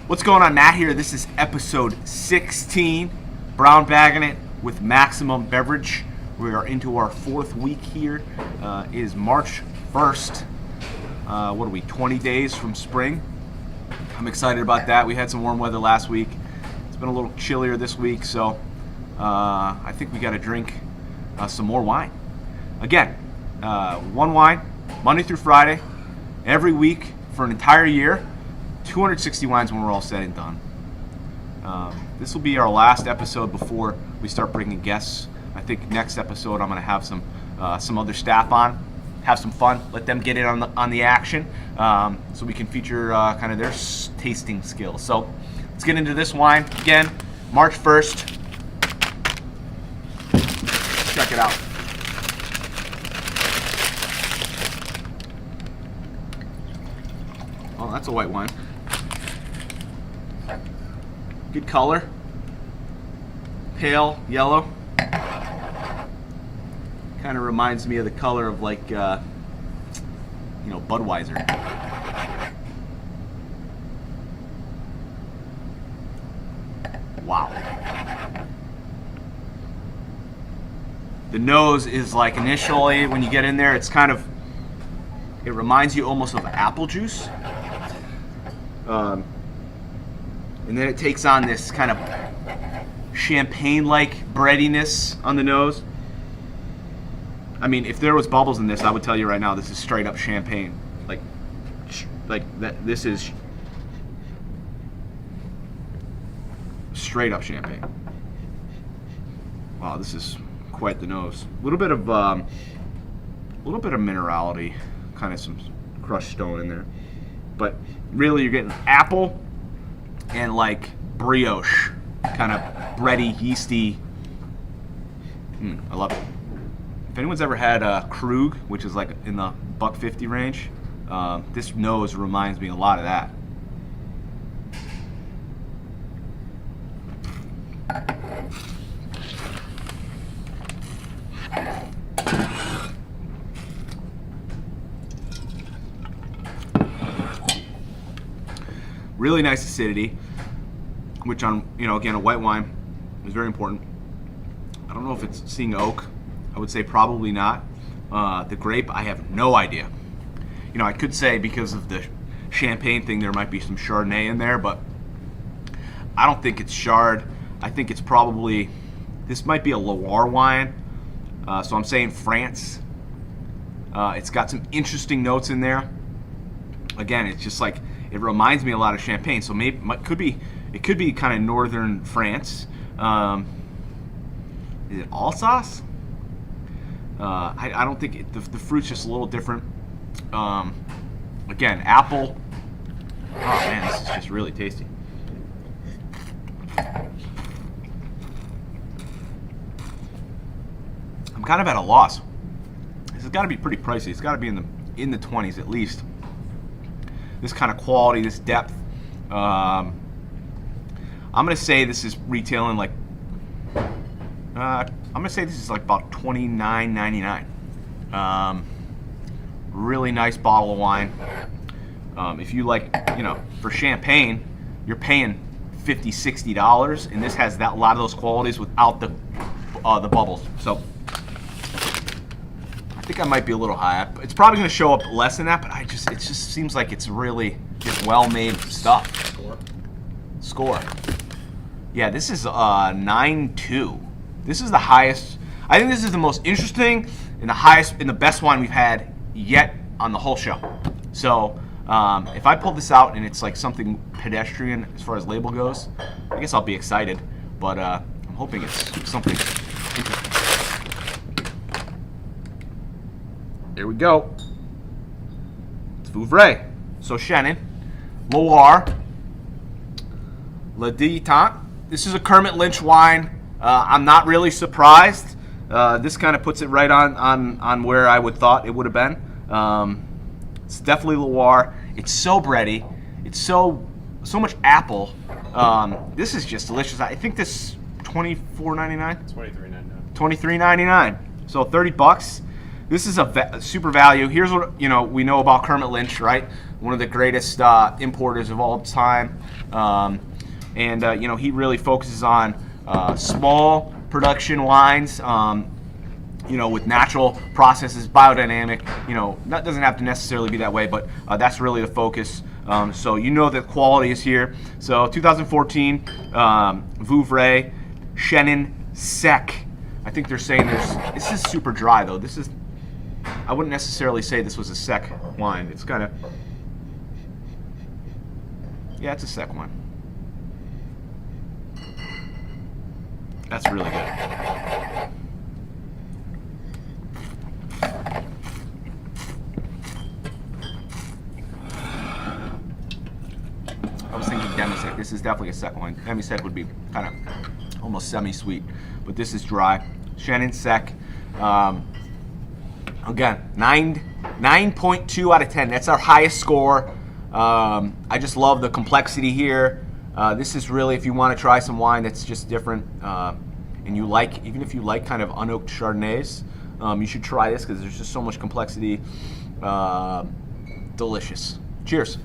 What's going on, Matt here? This is episode 16, Brown Baggin It with Maximum Beverage. We are into our fourth week here. It is March 1st. What are we, 20 days from spring? I'm excited about that. We had some warm weather last week. It's been a little chillier this week, so I think we got to drink some more wine. Again, one wine, Monday through Friday, every week for an entire year. 260 wines when we're all said and done. This will be our last episode before we start bringing guests. I think next episode I'm going to have some other staff on, have some fun, let them get in on the action, so we can feature kind of their tasting skills. So let's get into this wine. Again, March 1st. Check it out. Oh, that's a white wine. Good color, pale yellow. Kind of reminds me of the color of like, Budweiser. Wow. The nose is like initially when you get in there, it reminds you almost of apple juice. And then it takes on this kind of champagne-like breadiness on the nose. I mean, if there was bubbles in this, I would tell you right now, this is straight up champagne. Like that. This is straight up champagne. Wow, this is quite the nose. A little bit of minerality, kind of some crushed stone in there. But really, you're getting apple and like brioche, kind of bready, yeasty. I love it. If anyone's ever had Krug, which is like in the $1.50 range, this nose reminds me a lot of that. Really nice acidity, which on, again, a white wine is very important. I don't know if it's seeing oak. I would say probably not. The grape, I have no idea. I could say because of the champagne thing, there might be some Chardonnay in there, but I don't think it's Chard. I think it's probably, this might be a Loire wine. So I'm saying France. It's got some interesting notes in there. Again, it's just like, it reminds me a lot of champagne, so maybe it could be kind of northern France. Is it Alsace? I don't think the fruit's just a little different. Again, apple. Oh man, this is just really tasty. I'm kind of at a loss. This has got to be pretty pricey. It's got to be in the 20s at least. This kind of quality, this depth. I'm gonna say this is retailing like. I'm gonna say this is like about $29.99. Really nice bottle of wine. If you like, for champagne, you're paying $50, $60, and this has a lot of those qualities without the bubbles. So I think I might be a little high. It's probably going to show up less than that, but it just seems like it's really just well-made stuff. Score. Yeah, this is 9.2. This is the highest. I think this is the most interesting and the best wine we've had yet on the whole show. So if I pull this out and it's like something pedestrian as far as label goes, I guess I'll be excited. But I'm hoping it's something interesting. There we go. It's Vouvray. So Chenin, Loire, Dilettante. This is a Kermit Lynch wine. I'm not really surprised. This kind of puts it right on where I would thought it would have been. It's definitely Loire. It's so bready. It's so much apple. This is just delicious. I think this $24.99. $23.99. $23.99. So $30. this is a super value. Here's what we know about Kermit Lynch, right? One of the greatest importers of all time, and he really focuses on small production wines. With natural processes, biodynamic. That doesn't have to necessarily be that way, but that's really the focus. So the quality is here. So 2014 Vouvray Chenin Sec. I think they're saying this is super dry though. I wouldn't necessarily say this was a sec wine. It's kind of, yeah, it's a sec wine. That's really good. I was thinking demi-sec. This is definitely a sec wine. Demi-sec would be kind of almost semi-sweet, but this is dry. Chenin Sec. Again, 9.2 out of 10. That's our highest score. I just love the complexity here. This is really, if you want to try some wine that's just different, and even if you like kind of unoaked Chardonnays, you should try this because there's just so much complexity. Delicious. Cheers.